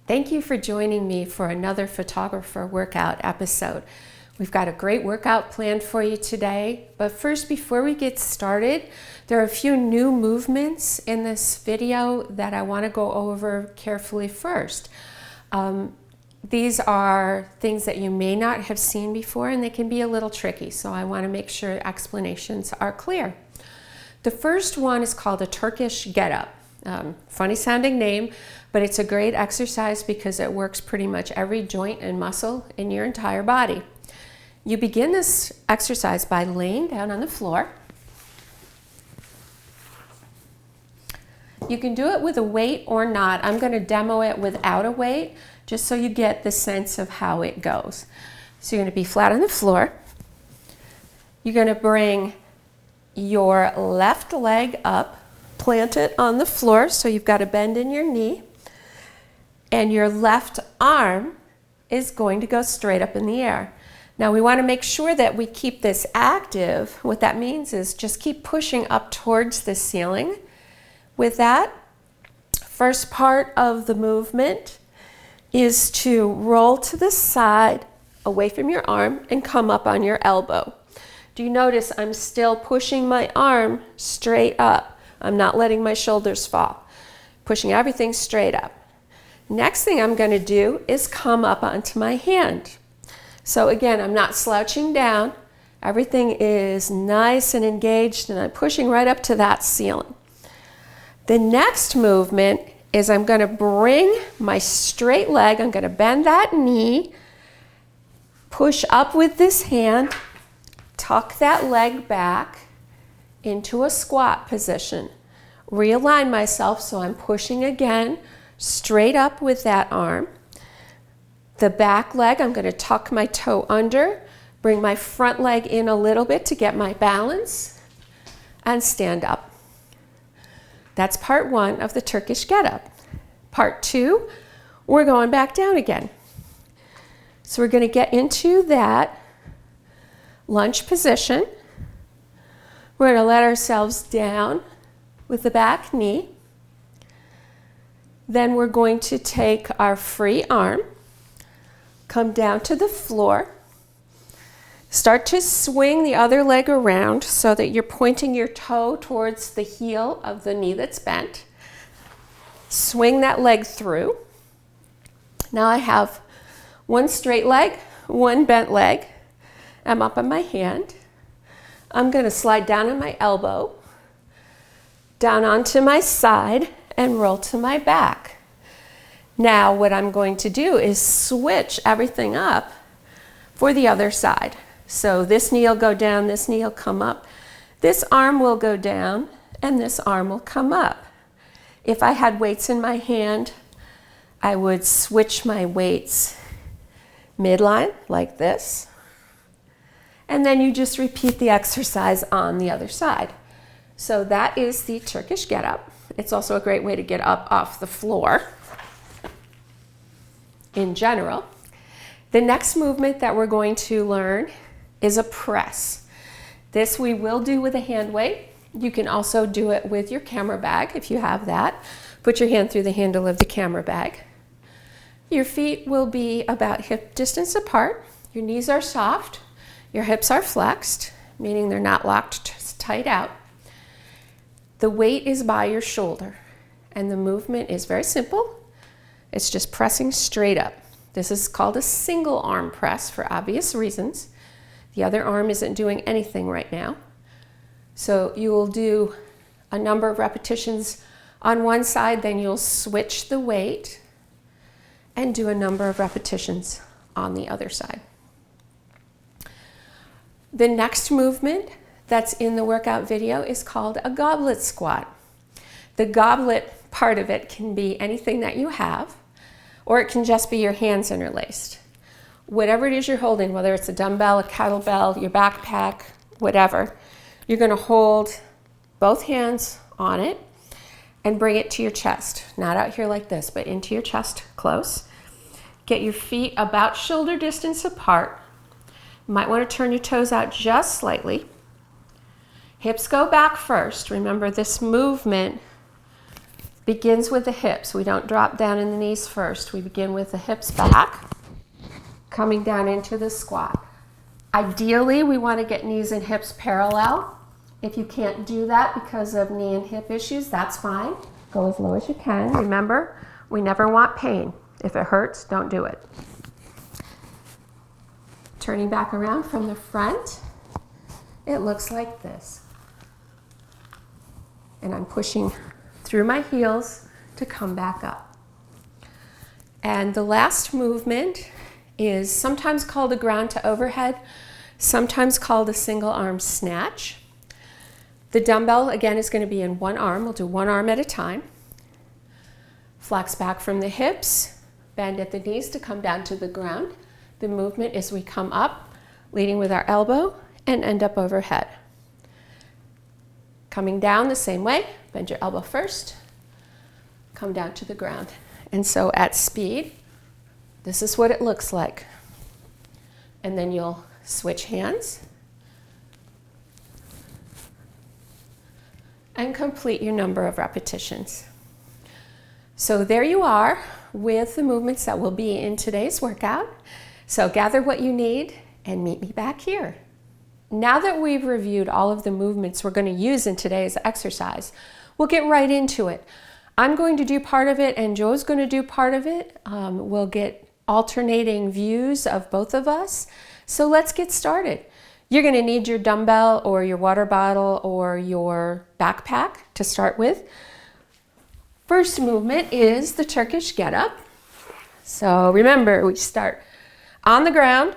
Thank you for joining me for another photographer workout episode. We've got a great workout planned for you today, but first, before we get started, there are a few new movements in this video that I want to go over carefully first. These are things that you may not have seen before, and they can be a little tricky, so I want to make sure explanations are clear. The first one is called a Turkish get-up. Funny sounding name, but it's a great exercise because it works pretty much every joint and muscle in your entire body. You begin this exercise by laying down on the floor. You can do it with a weight or not. I'm going to demo it without a weight just so you get the sense of how it goes. So you're going to be flat on the floor. You're going to bring your left leg up, plant it on the floor so you've got a bend in your knee, and your left arm is going to go straight up in the air. Now we want to make sure that we keep this active. What that means is just keep pushing up towards the ceiling. With that, first part of the movement is to roll to the side away from your arm and come up on your elbow. Do you notice I'm still pushing my arm straight up? I'm not letting my shoulders fall. Pushing everything straight up. Next thing I'm going to do is come up onto my hand. So again, I'm not slouching down. Everything is nice and engaged, and I'm pushing right up to that ceiling. The next movement is I'm going to bring my straight leg, I'm going to bend that knee, push up with this hand, tuck that leg back into a squat position. Realign myself so I'm pushing again, straight up with that arm. The back leg, I'm going to tuck my toe under, bring my front leg in a little bit to get my balance, and stand up. That's part one of the Turkish get-up. Part two, we're going back down again. So we're going to get into that lunge position. We're going to let ourselves down with the back knee. Then we're going to take our free arm, come down to the floor, start to swing the other leg around so that you're pointing your toe towards the heel of the knee that's bent. Swing that leg through. Now I have one straight leg, one bent leg. I'm up on my hand. I'm going to slide down on my elbow, down onto my side, and roll to my back. Now what I'm going to do is switch everything up for the other side. So this knee will go down, this knee will come up, this arm will go down, and this arm will come up. If I had weights in my hand, I would switch my weights midline like this, and then you just repeat the exercise on the other side. So that is the Turkish get-up. It's also a great way to get up off the floor in general. The next movement that we're going to learn is a press. This we will do with a hand weight. You can also do it with your camera bag if you have that. Put your hand through the handle of the camera bag. Your feet will be about hip distance apart. Your knees are soft. Your hips are flexed, meaning they're not locked tight out. The weight is by your shoulder, and the movement is very simple. It's just pressing straight up. This is called a single arm press for obvious reasons. The other arm isn't doing anything right now. So you will do a number of repetitions on one side, then you'll switch the weight and do a number of repetitions on the other side. The next movement that's in the workout video is called a goblet squat. The goblet part of it can be anything that you have, or it can just be your hands interlaced. Whatever it is you're holding, whether it's a dumbbell, a kettlebell, your backpack, whatever, you're going to hold both hands on it and bring it to your chest. Not out here like this, but into your chest close. Get your feet about shoulder distance apart. You might want to turn your toes out just slightly. Hips go back first. Remember, this movement begins with the hips. We don't drop down in the knees first. We begin with the hips back, coming down into the squat. Ideally, we want to get knees and hips parallel. If you can't do that because of knee and hip issues, that's fine. Go as low as you can. Remember, we never want pain. If it hurts, don't do it. Turning back around from the front, it looks like this. And I'm pushing through my heels to come back up. And the last movement is sometimes called a ground to overhead, sometimes called a single arm snatch. The dumbbell, again, is going to be in one arm. We'll do one arm at a time. Flex back from the hips, bend at the knees to come down to the ground. The movement is we come up, leading with our elbow, and end up overhead. Coming down the same way, bend your elbow first, come down to the ground. And so at speed, this is what it looks like. And then you'll switch hands and complete your number of repetitions. So there you are with the movements that will be in today's workout. So gather what you need and meet me back here. Now that we've reviewed all of the movements we're going to use in today's exercise, we'll get right into it. I'm going to do part of it and Joe's going to do part of it. We'll get alternating views of both of us. So let's get started. You're going to need your dumbbell or your water bottle or your backpack to start with. First movement is the Turkish get-up. So remember, we start on the ground,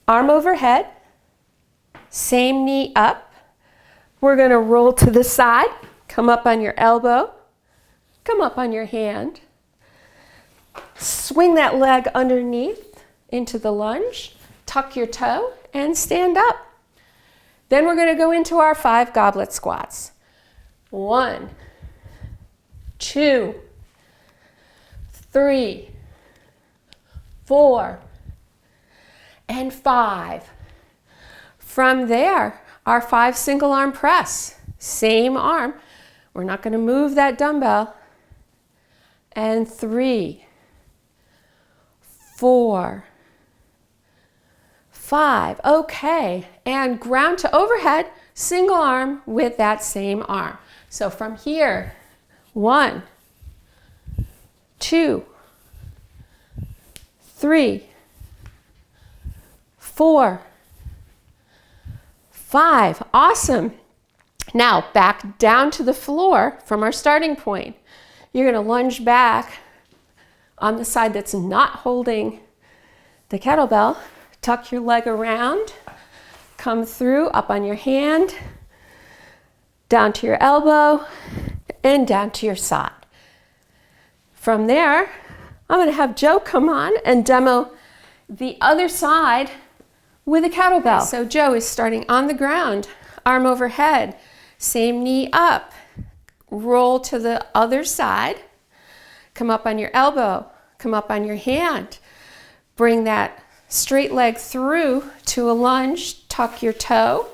arm overhead, same knee up. We're going to roll to the side, come up on your elbow, come up on your hand. Swing that leg underneath into the lunge, tuck your toe, and stand up. Then we're going to go into our 5 goblet squats. 1, 2, 3, 4, and 5. From there, our 5 single arm press. Same arm. We're not going to move that dumbbell. And 3, 4, 5. Okay, and ground to overhead, single arm with that same arm. So from here, 1, 2, 3, 4, 5. Awesome. Now back down to the floor from our starting point. You're going to lunge back on the side that's not holding the kettlebell. Tuck your leg around, come through, up on your hand, down to your elbow, and down to your side. From there, I'm going to have Joe come on and demo the other side with a kettlebell. So Joe is starting on the ground, arm overhead, same knee up, roll to the other side, come up on your elbow, come up on your hand, bring that straight leg through to a lunge, tuck your toe,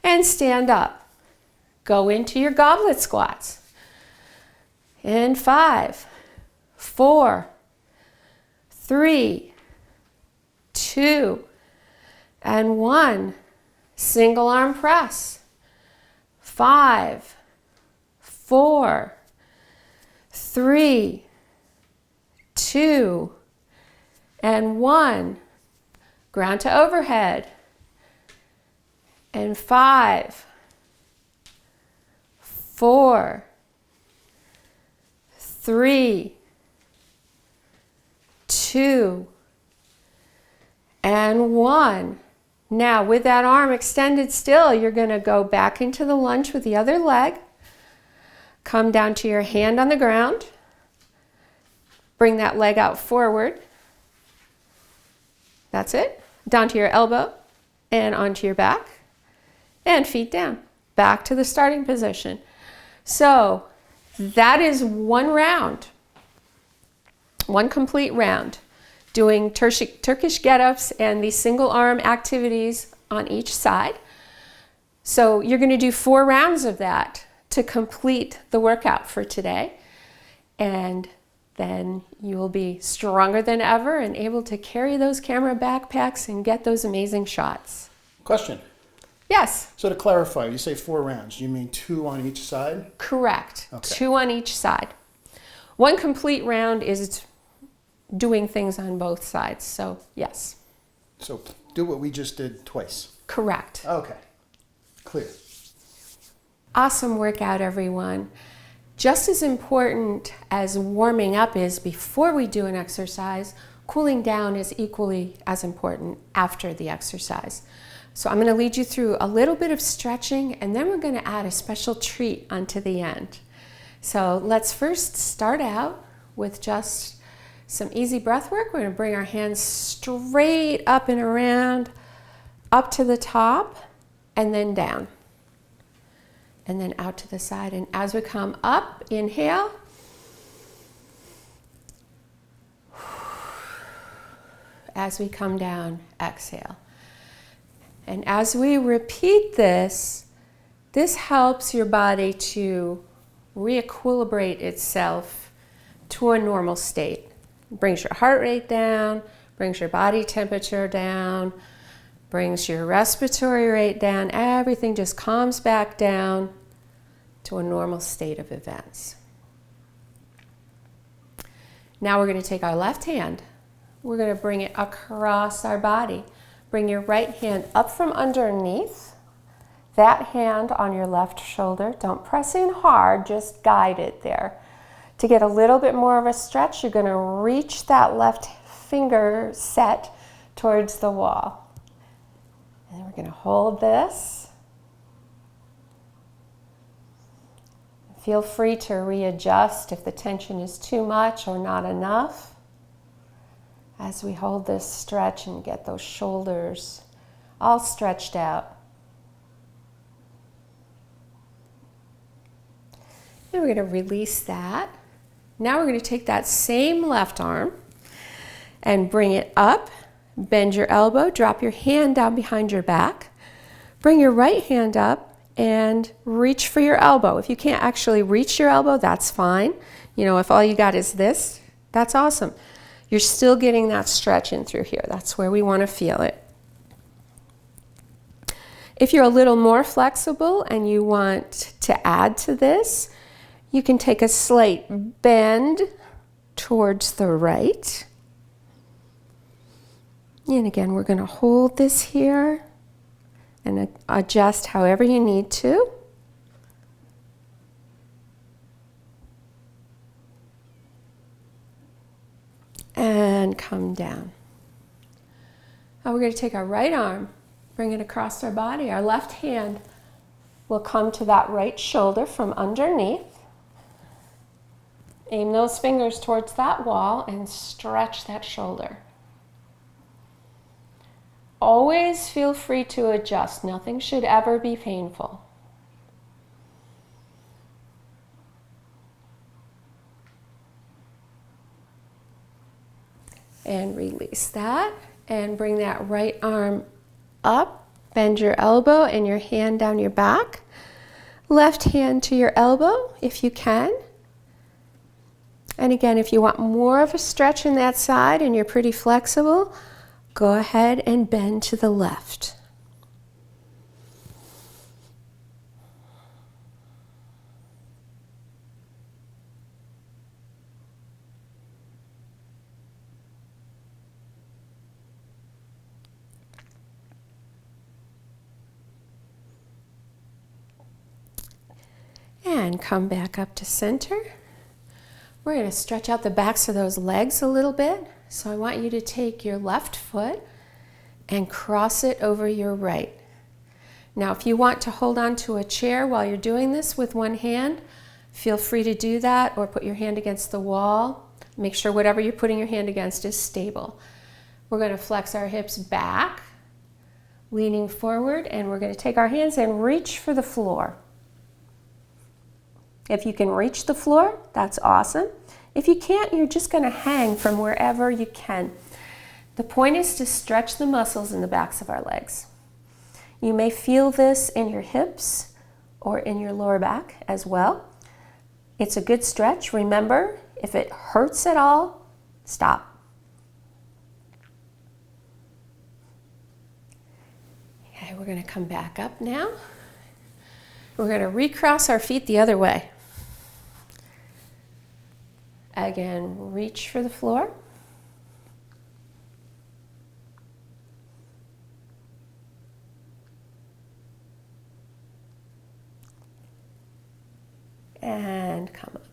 and stand up. Go into your goblet squats. In 5, 4, 3, 2, and 1. Single arm press. 5, 4, 3, 2, and 1. Ground to overhead. And 5, 4, 3, 2, and 1. Now with that arm extended still, you're going to go back into the lunge with the other leg. Come down to your hand on the ground. Bring that leg out forward. That's it. Down to your elbow and onto your back. And feet down. Back to the starting position. So that is one round. One complete round. Doing Turkish get-ups and these single arm activities on each side. So you're going to do 4 rounds of that to complete the workout for today. And then you will be stronger than ever and able to carry those camera backpacks and get those amazing shots. Question. Yes. So to clarify, you say 4 rounds. You mean 2 on each side? Correct. Okay. 2 on each side. 1 complete round is doing things on both sides. So yes. So do what we just did twice. Correct. Okay. Clear. Awesome workout, everyone. Just as important as warming up is before we do an exercise, cooling down is equally as important after the exercise. So I'm going to lead you through a little bit of stretching, and then we're going to add a special treat onto the end. So let's first start out with just some easy breath work. We're going to bring our hands straight up and around, up to the top, and then down. And then out to the side. And as we come up, inhale. As we come down, exhale. And as we repeat this, this helps your body to re-equilibrate itself to a normal state. It brings your heart rate down, brings your body temperature down, brings your respiratory rate down. Everything just calms back down to a normal state of events. Now we're going to take our left hand. We're going to bring it across our body. Bring your right hand up from underneath, that hand on your left shoulder. Don't press in hard, just guide it there. To get a little bit more of a stretch, you're going to reach that left finger set towards the wall. And then we're going to hold this. Feel free to readjust if the tension is too much or not enough. As we hold this stretch and get those shoulders all stretched out. And we're going to release that. Now we're going to take that same left arm and bring it up. Bend your elbow, drop your hand down behind your back. Bring your right hand up and reach for your elbow. If you can't actually reach your elbow, that's fine. You know, if all you got is this, that's awesome. You're still getting that stretch in through here. That's where we want to feel it. If you're a little more flexible and you want to add to this, you can take a slight bend towards the right. And again, we're going to hold this here and adjust however you need to. And come down. Now we're going to take our right arm, bring it across our body. Our left hand will come to that right shoulder from underneath. Aim those fingers towards that wall and stretch that shoulder. Always feel free to adjust. Nothing should ever be painful. And release that. And bring that right arm up. Bend your elbow and your hand down your back. Left hand to your elbow if you can. And again, if you want more of a stretch in that side and you're pretty flexible, go ahead and bend to the left. And come back up to center. We're going to stretch out the backs of those legs a little bit. So I want you to take your left foot and cross it over your right. Now, if you want to hold on to a chair while you're doing this with one hand, feel free to do that, or put your hand against the wall. Make sure whatever you're putting your hand against is stable. We're going to flex our hips back, leaning forward, and we're going to take our hands and reach for the floor. If you can reach the floor, that's awesome. If you can't, you're just going to hang from wherever you can. The point is to stretch the muscles in the backs of our legs. You may feel this in your hips or in your lower back as well. It's a good stretch. Remember, if it hurts at all, stop. Okay, we're going to come back up now. We're going to recross our feet the other way. Again, reach for the floor. And come up.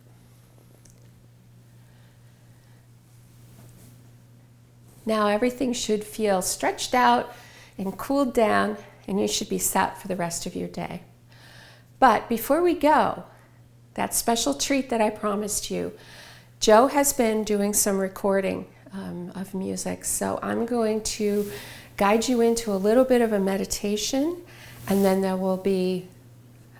Now everything should feel stretched out and cooled down, and you should be set for the rest of your day. But before we go, that special treat that I promised you, Joe has been doing some recording of music, so I'm going to guide you into a little bit of a meditation, and then there will be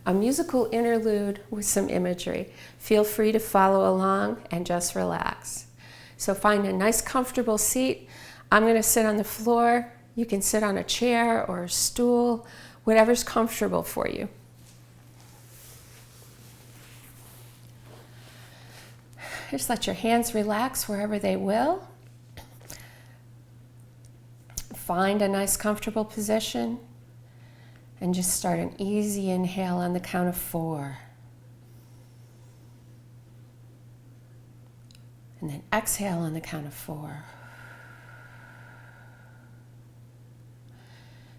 a musical interlude with some imagery. Feel free to follow along and just relax. So find a nice comfortable seat. I'm going to sit on the floor. You can sit on a chair or a stool, whatever's comfortable for you. Just let your hands relax wherever they will. Find a nice comfortable position. And just start an easy inhale on the count of 4. And then exhale on the count of 4.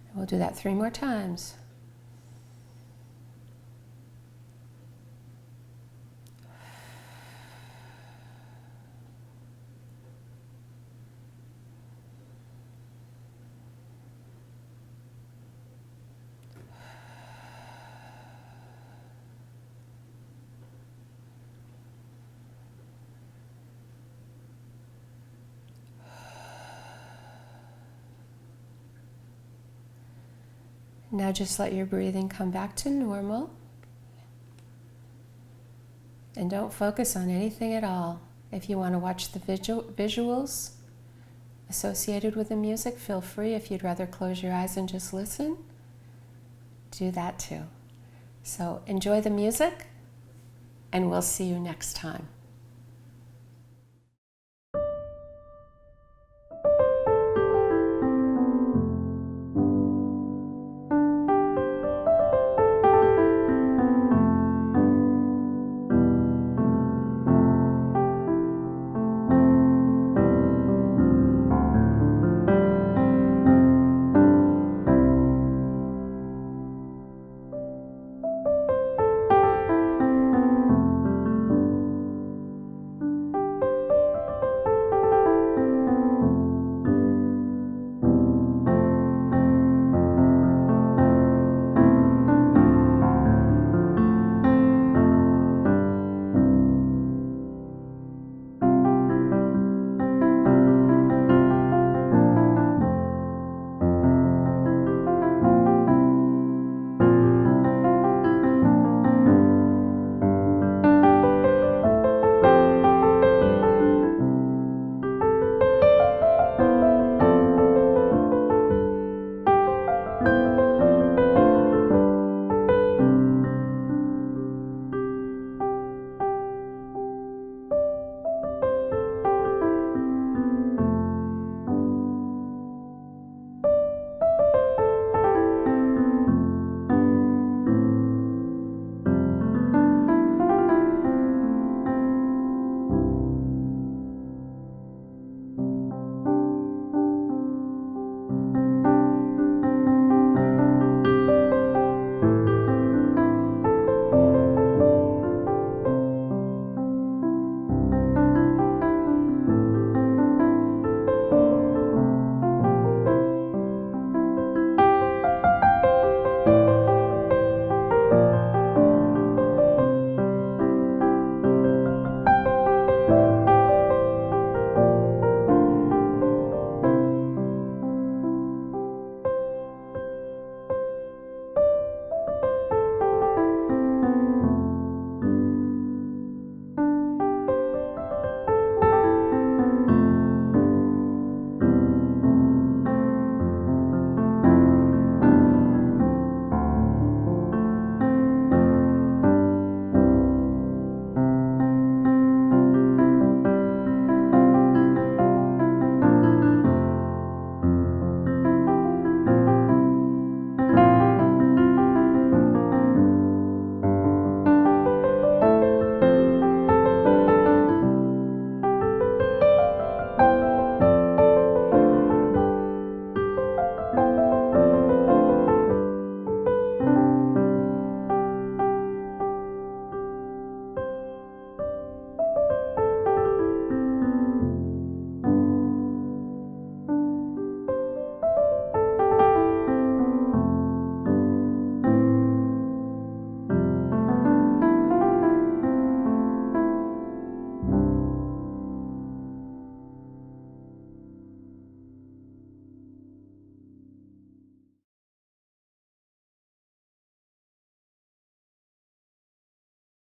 And we'll do that 3 more times. Now just let your breathing come back to normal. And don't focus on anything at all. If you want to watch the visuals associated with the music, feel free. If you'd rather close your eyes and just listen, do that too. So enjoy the music, and we'll see you next time.